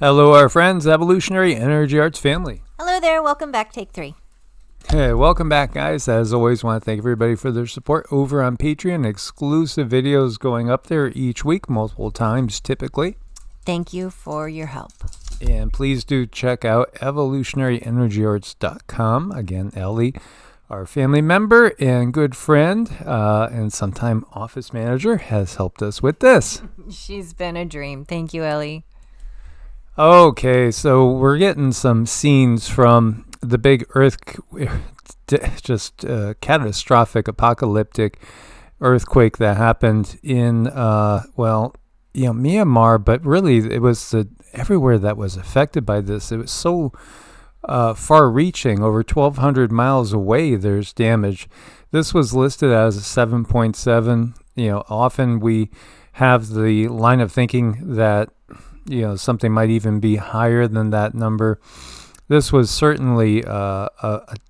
Hello, our friends, Evolutionary Energy Arts family. Hello there. Welcome back. Take 3. Hey, welcome back, guys. As always, want to thank everybody for their support over on Patreon. Exclusive videos going up there each week, multiple times typically. Thank you for your help. And please do check out evolutionaryenergyarts.com. Again, Ellie, our family member and good friend and sometime office manager, has helped us with this. She's been a dream. Thank you, Ellie. Okay, so we're getting some scenes from the big catastrophic, apocalyptic earthquake that happened in, Myanmar, but really it was everywhere that was affected by this. It was so far-reaching, over 1,200 miles away. There's damage. This was listed as a 7.7. Often we have the line of thinking that something might even be higher than that number. This was certainly a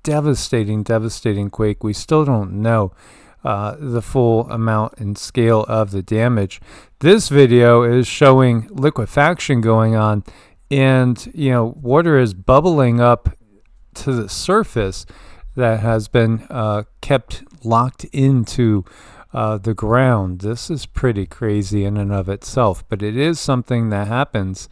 devastating quake. We still don't know the full amount and scale of the damage. This video is showing liquefaction going on, and water is bubbling up to the surface that has been kept locked into the ground. This is pretty crazy in and of itself, but it is something that happens.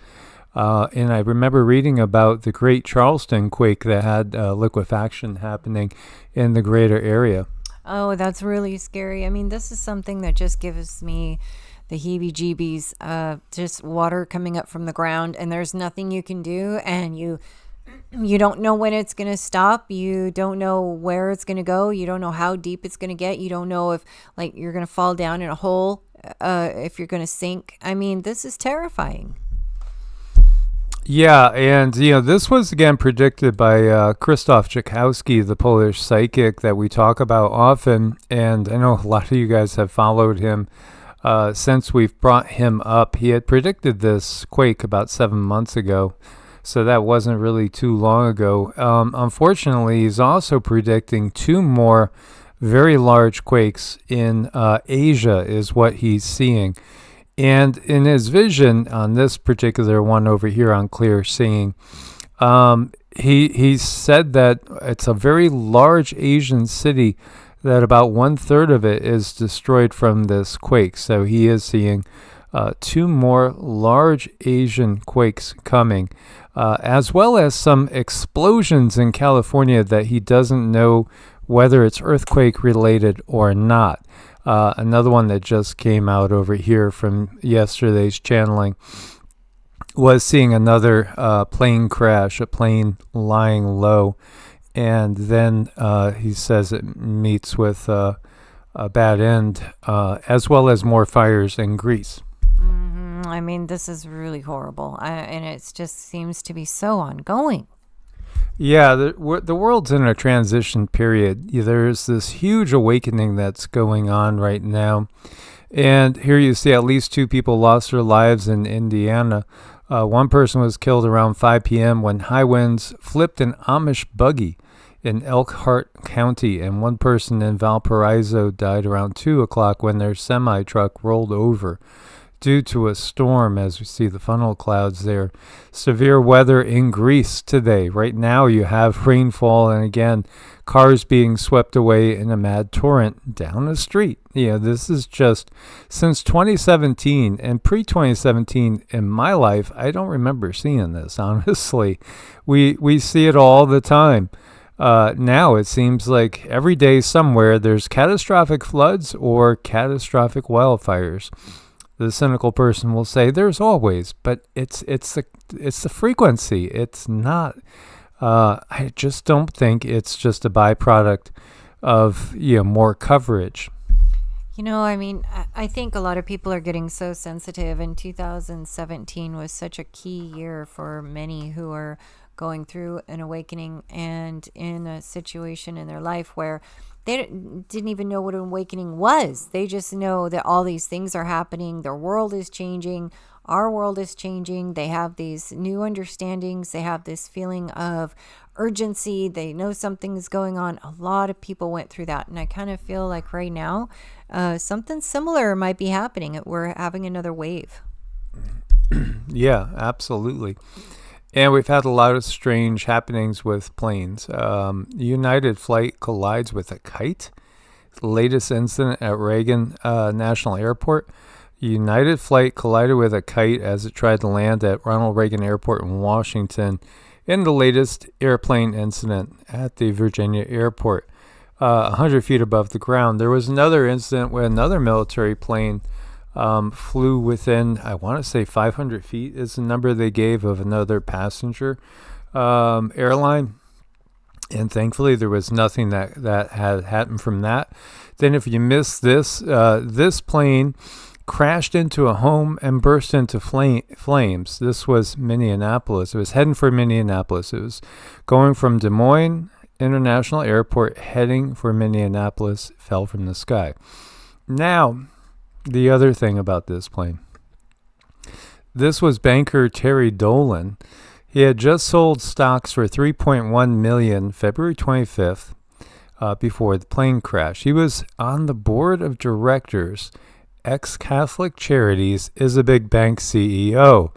And I remember reading about the Great Charleston quake that had liquefaction happening in the greater area. Oh, that's really scary. I mean, this is something that just gives me the heebie-jeebies. Just water coming up from the ground, and there's nothing you can do, and you don't know when it's going to stop. You don't know where it's going to go. You don't know how deep it's going to get. You don't know if you're going to fall down in a hole, if you're going to sink. I mean, this is terrifying. Yeah, and this was again predicted by Christoph Joukowsky, the Polish psychic that we talk about often, and I know a lot of you guys have followed him since we've brought him up. He had predicted this quake about 7 months ago. So that wasn't really too long ago. Unfortunately, he's also predicting 2 more very large quakes in Asia is what he's seeing. And in his vision on this particular one over here on Clear Seeing, he said that it's a very large Asian city, that about 1/3 of it is destroyed from this quake. So he is seeing 2 more large Asian quakes coming. As well as some explosions in California that he doesn't know whether it's earthquake related or not. Another one that just came out over here from yesterday's channeling was seeing another plane crash, a plane lying low, and then he says it meets with a bad end, as well as more fires in Greece. I mean, this is really horrible, and it just seems to be so ongoing. Yeah, the world's in a transition period. There's this huge awakening that's going on right now. And here you see at least 2 people lost their lives in Indiana. One person was killed around 5 p.m. when high winds flipped an Amish buggy in Elkhart County, and one person in Valparaiso died around 2 o'clock when their semi-truck rolled over due to a storm, as we see the funnel clouds there. Severe weather in Greece today. Right now you have rainfall, and again, cars being swept away in a mad torrent down the street. This is just since 2017, and pre-2017 in my life, I don't remember seeing this, honestly. We see it all the time. Now it seems like every day somewhere there's catastrophic floods or catastrophic wildfires. The cynical person will say there's always, but it's the frequency. It's not. I just don't think it's just a byproduct of more coverage. I think a lot of people are getting so sensitive, and 2017 was such a key year for many who are going through an awakening and in a situation in their life where they didn't even know what an awakening was. They just know that all these things are happening. Their world is changing. Our world is changing. They have these new understandings. They have this feeling of urgency. They know something is going on. A lot of people went through that. And I kind of feel like right now, something similar might be happening. We're having another wave. Yeah, absolutely. And we've had a lot of strange happenings with planes. United flight collides with a kite. Latest incident at Reagan National Airport. United flight collided with a kite as it tried to land at Ronald Reagan Airport in Washington in the latest airplane incident at the Virginia airport, 100 feet above the ground. There was another incident where another military plane flew within, I want to say 500 feet is the number they gave, of another passenger airline. And thankfully, there was nothing that had happened from that. Then if you missed this, this plane crashed into a home and burst into flames. This was Minneapolis. It was heading for Minneapolis. It was going from Des Moines International Airport, heading for Minneapolis, fell from the sky. Now, the other thing about this plane. This was banker Terry Dolan. He had just sold stocks for $3.1 million February 25th before the plane crash. He was on the board of directors, ex-Catholic Charities, is a big bank CEO.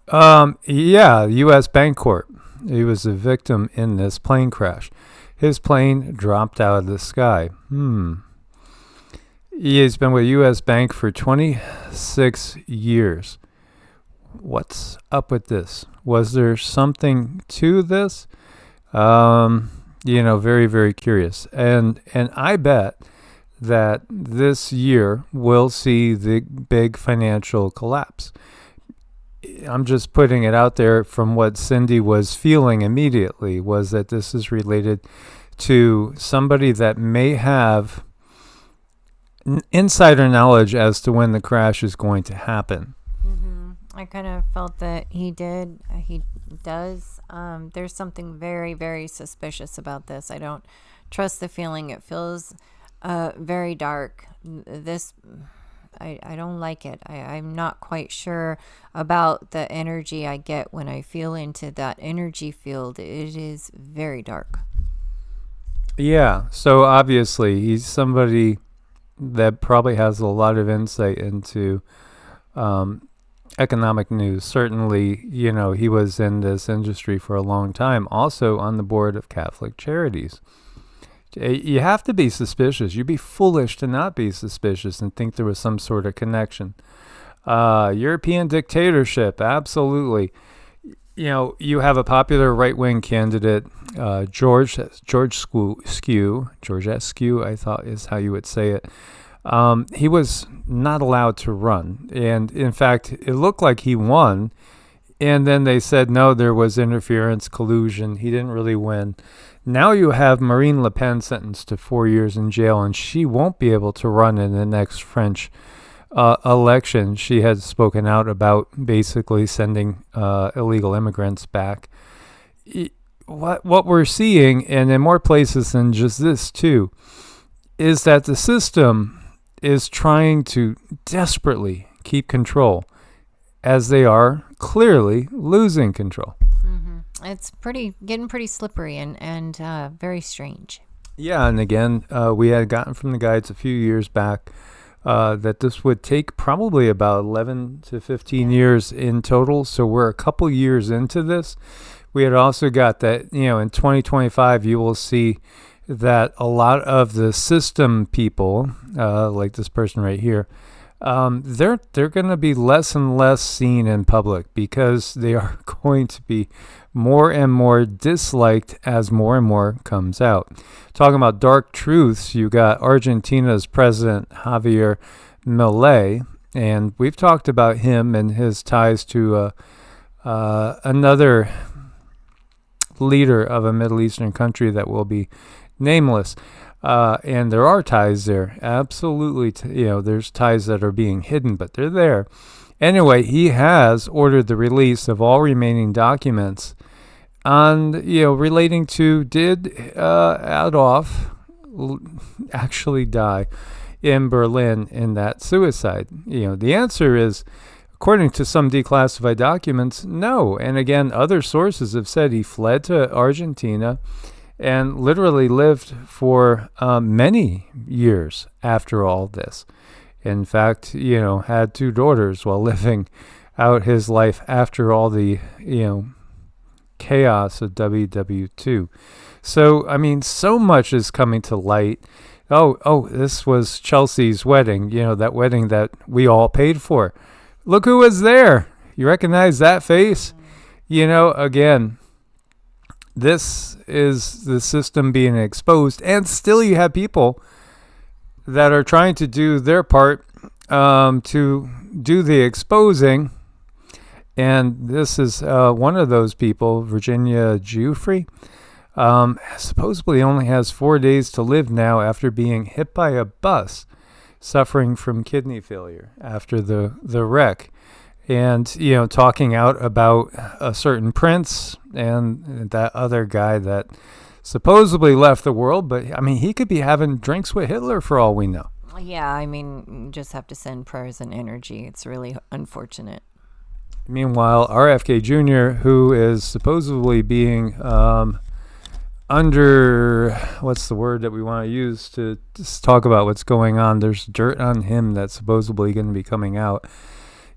U.S. Bancorp. He was a victim in this plane crash. His plane dropped out of the sky. He's been with U.S. Bank for 26 years. What's up with this? Was there something to this? Very, very curious. And I bet that this year we'll see the big financial collapse. I'm just putting it out there from what Cindy was feeling immediately, was that this is related to somebody that may have insider knowledge as to when the crash is going to happen. I kind of felt that he did. He does. There's something very, very suspicious about this. I don't trust the feeling. It feels very dark. I don't like it. I'm not quite sure about the energy I get when I feel into that energy field. It is very dark. Yeah. So obviously he's somebody that probably has a lot of insight into economic news. Certainly, he was in this industry for a long time, also on the board of Catholic Charities. You have to be suspicious. You'd be foolish to not be suspicious and think there was some sort of connection. European dictatorship, absolutely. You have a popular right-wing candidate, George Eskew, I thought is how you would say it. He was not allowed to run. And in fact, it looked like he won. And then they said, no, there was interference, collusion. He didn't really win. Now you have Marine Le Pen sentenced to 4 years in jail, and she won't be able to run in the next French election. She has spoken out about basically sending illegal immigrants back. What we're seeing, and in more places than just this too, is that the system is trying to desperately keep control, as they are clearly losing control. It's getting pretty slippery and very strange. Yeah, and again, we had gotten from the guides a few years back that this would take probably about 11 to 15 years in total. So we're a couple years into this. We had also got that, in 2025, you will see that a lot of the system people, like this person right here, they're going to be less and less seen in public because they are going to be more and more disliked as more and more comes out. Talking about dark truths, you got Argentina's president Javier Milei, and we've talked about him and his ties to another leader of a Middle Eastern country that will be nameless. And there are ties there. Absolutely. There's ties that are being hidden, but they're there. Anyway, he has ordered the release of all remaining documents on, relating to did Adolf actually die in Berlin in that suicide? The answer is, according to some declassified documents, no. And again, other sources have said he fled to Argentina and literally lived for many years after all this. In fact, had 2 daughters while living out his life after all the, chaos of WW2. So, I mean, so much is coming to light. Oh, this was Chelsea's wedding, that wedding that we all paid for. Look who was there. You recognize that face? Again, this is the system being exposed, and still you have people that are trying to do their part to do the exposing. And this is one of those people, Virginia Giuffre, supposedly only has 4 days to live now after being hit by a bus, suffering from kidney failure after the wreck. And, talking out about a certain prince and that other guy that supposedly left the world. But, I mean, he could be having drinks with Hitler for all we know. Yeah, I mean, you just have to send prayers and energy. It's really unfortunate. Meanwhile, RFK Jr., who is supposedly being under, what's the word that we want to use to just talk about what's going on? There's dirt on him that's supposedly going to be coming out.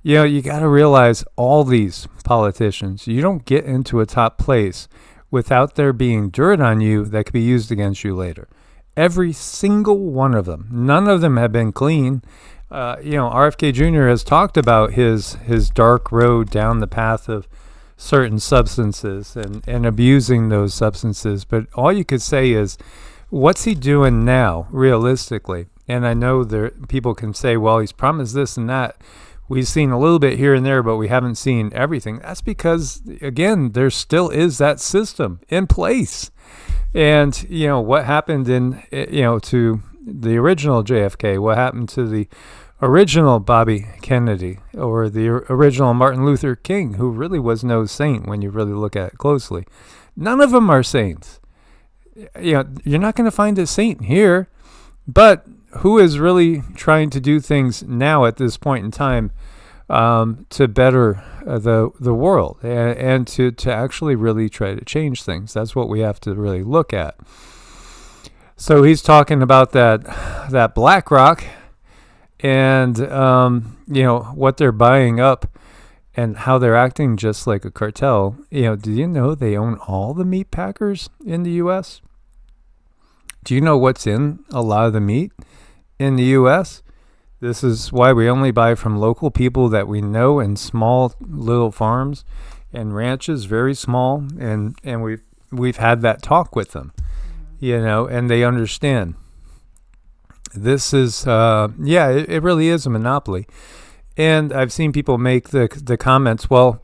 You got to realize all these politicians, you don't get into a top place without there being dirt on you that could be used against you later. Every single one of them. None of them have been clean. RFK Jr. has talked about his dark road down the path of certain substances and abusing those substances. But all you could say is, what's he doing now, realistically? And I know people can say, well, he's promised this and that. We've seen a little bit here and there, but we haven't seen everything. That's because, again, there still is that system in place. And, what happened to the original JFK, what happened to the original Bobby Kennedy, or the original Martin Luther King, who really was no saint when you really look at it closely. None of them are saints. You're not going to find a saint here, but who is really trying to do things now at this point in time to better the world and to actually really try to change things? That's what we have to really look at. So he's talking about that BlackRock and what they're buying up and how they're acting just like a cartel. Do you know they own all the meat packers in the U.S.? Do you know what's in a lot of the meat in the U.S.? This is why we only buy from local people that we know in small little farms and ranches, very small, and we've had that talk with them, and they understand. This is, it really is a monopoly. And I've seen people make the comments, well,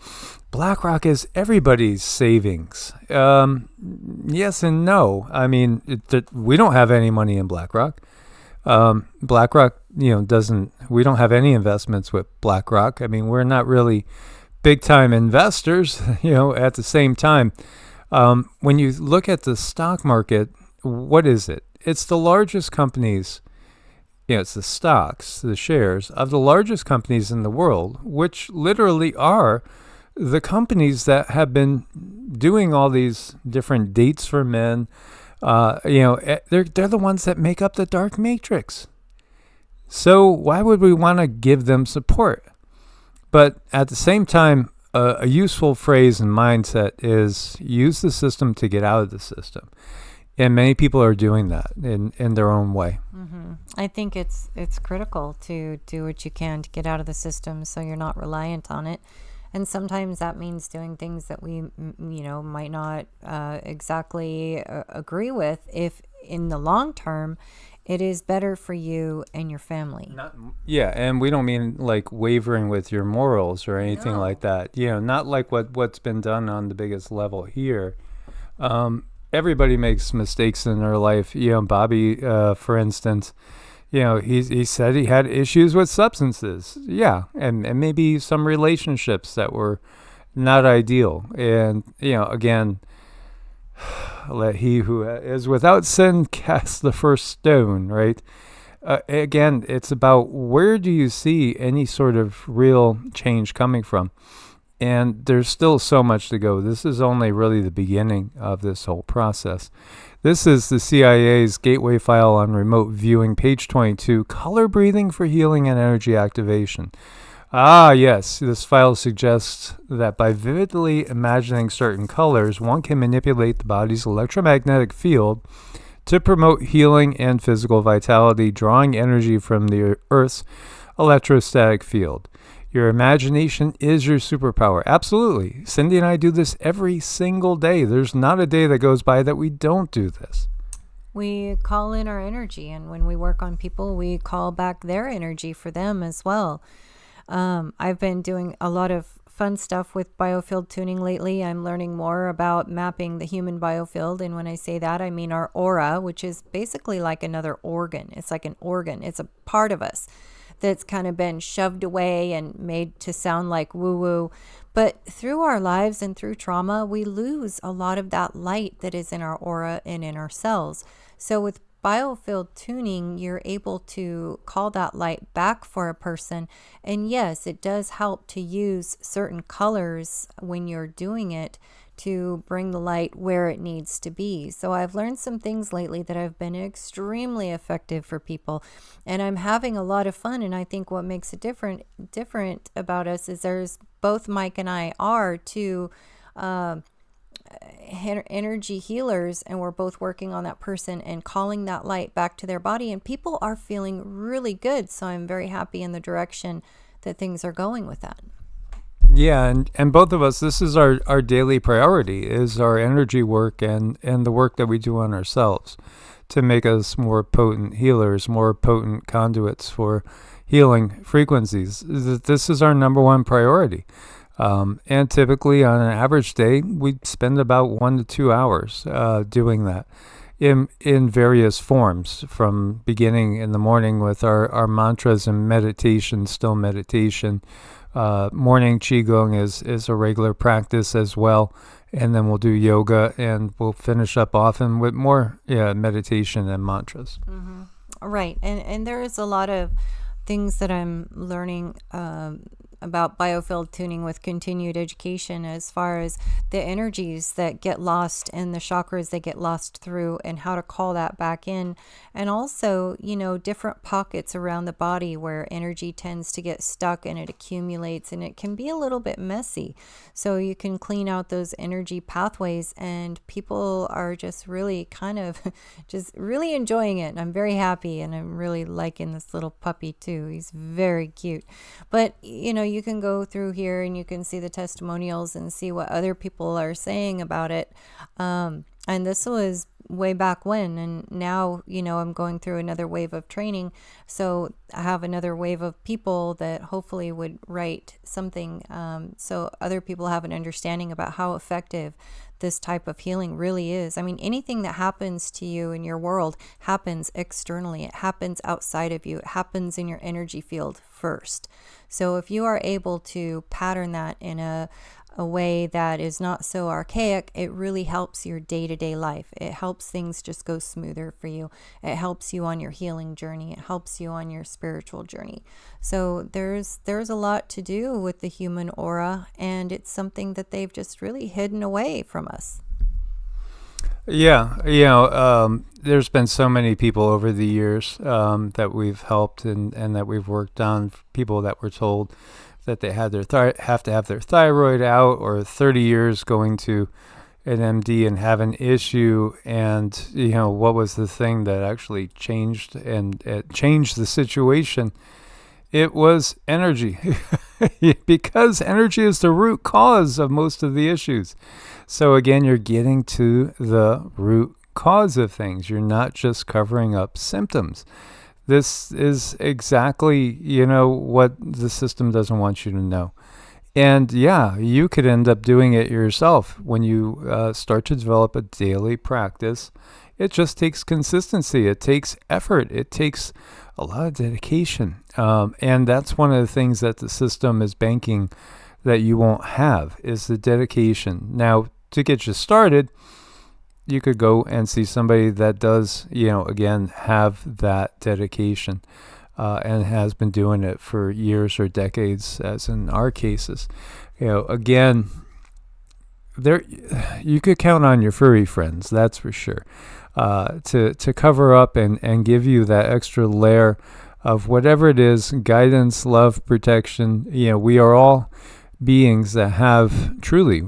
BlackRock is everybody's savings. Yes and no. I mean, we don't have any money in BlackRock. BlackRock, we don't have any investments with BlackRock. I mean, we're not really big time investors, at the same time. When you look at the stock market, what is it? It's the largest companies, it's the stocks, the shares of the largest companies in the world, which literally are the companies that have been doing all these different dates for men. They're the ones that make up the dark matrix. So why would we want to give them support? But at the same time, a useful phrase and mindset is use the system to get out of the system. And many people are doing that in their own way. Mm-hmm. I think it's critical to do what you can to get out of the system so you're not reliant on it. And sometimes that means doing things that we, might not exactly agree with if in the long term it is better for you and your family. And we don't mean like wavering with your morals or anything like that. Not like what's been done on the biggest level here. Everybody makes mistakes in their life. Bobby, for instance, he said he had issues with substances. Yeah, and maybe some relationships that were not ideal. And, again, let he who is without sin cast the first stone, right? Again, it's about where do you see any sort of real change coming from? And there's still so much to go. This is only really the beginning of this whole process. This is the CIA's Gateway File on Remote Viewing, page 22, Color Breathing for Healing and Energy Activation. Ah, yes. This file suggests that by vividly imagining certain colors, one can manipulate the body's electromagnetic field to promote healing and physical vitality, drawing energy from the Earth's electrostatic field. Your imagination is your superpower. Absolutely. Cindy and I do this every single day. There's not a day that goes by that we don't do this. We call in our energy, and when we work on people, we call back their energy for them as well. I've been doing a lot of fun stuff with biofield tuning lately. I'm learning more about mapping the human biofield. And when I say that, I mean our aura, which is basically like another organ. It's like an organ. It's a part of us that's kind of been shoved away and made to sound like woo-woo. But through our lives and through trauma, we lose a lot of that light that is in our aura and in our cells. So with biofield tuning, you're able to call that light back for a person. And yes, it does help to use certain colors when you're doing it to bring the light where it needs to be. So I've learned some things lately that have been extremely effective for people, and I'm having a lot of fun. And I think what makes it different about us is there's both Mike and I are two energy healers, and we're both working on that person and calling that light back to their body, and people are feeling really good. So I'm very happy in the direction that things are going with that. Yeah, and both of us, this is our daily priority, is our energy work and the work that we do on ourselves to make us more potent healers, more potent conduits for healing frequencies. This is our number one priority. And typically on an average day, we spend about 1 to 2 hours doing that in various forms, from beginning in the morning with our mantras and meditation, still meditation. Morning Qigong is a regular practice as well. And then we'll do yoga, and we'll finish up often with more meditation and mantras. Mm-hmm. Right. And there is a lot of things that I'm learning about biofield tuning with continued education, as far as the energies that get lost and the chakras that get lost through, and how to call that back in. And also, different pockets around the body where energy tends to get stuck and it accumulates, and it can be a little bit messy. So you can clean out those energy pathways, and people are just really kind of just really enjoying it. And I'm very happy, and I'm really liking this little puppy too. He's very cute. But you can go through here and you can see the testimonials and see what other people are saying about it. And this was way back when, and now I'm going through another wave of training, so I have another wave of people that hopefully would write something, so other people have an understanding about how effective this type of healing really is. I mean, anything that happens to you in your world happens externally. It happens outside of you. It happens in your energy field first. So if you are able to pattern that in a way that is not so archaic, it really helps your day-to-day life. It helps things just go smoother for you. It helps you on your healing journey. It helps you on your spiritual journey. So there's a lot to do with the human aura, and it's something that they've just really hidden away from us. Yeah, there's been so many people over the years that we've helped and that we've worked on, people that were told that they had have to have their thyroid out, or 30 years going to an MD and have an issue. And what was the thing that actually changed and it changed the situation? It was energy, because energy is the root cause of most of the issues. So again, you're getting to the root cause of things. You're not just covering up symptoms. This is exactly, what the system doesn't want you to know. And yeah, you could end up doing it yourself when you start to develop a daily practice. It just takes consistency. It takes effort. It takes a lot of dedication. And that's one of the things that the system is banking that you won't have, is the dedication. Now, to get you started, you could go and see somebody that does, again, have that dedication and has been doing it for years or decades, as in our cases. Again, you could count on your furry friends, that's for sure, to cover up and give you that extra layer of whatever it is, guidance, love, protection. We are all beings that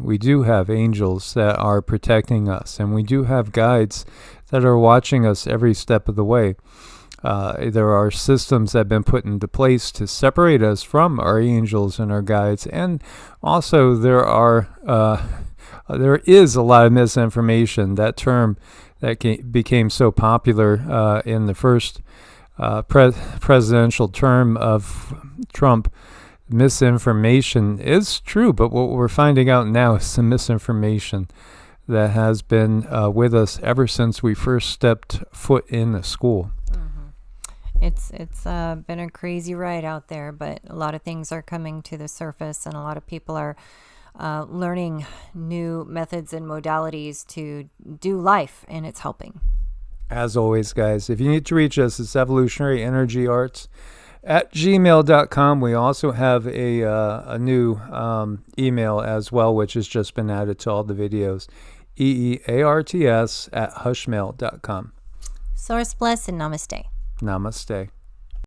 we do have angels that are protecting us, and we do have guides that are watching us every step of the way. There are systems that have been put into place to separate us from our angels and our guides, and also there is a lot of misinformation. That term that became so popular in the first presidential term of Trump, misinformation, is true, but what we're finding out now is some misinformation that has been with us ever since we first stepped foot in the school. It's been a crazy ride out there, but a lot of things are coming to the surface, and a lot of people are learning new methods and modalities to do life, and it's helping. As always, guys, if you need to reach us, it's evolutionaryenergyarts@gmail.com. We also have a new email as well, which has just been added to all the videos, eearts@hushmail.com. Source bless and namaste. Namaste.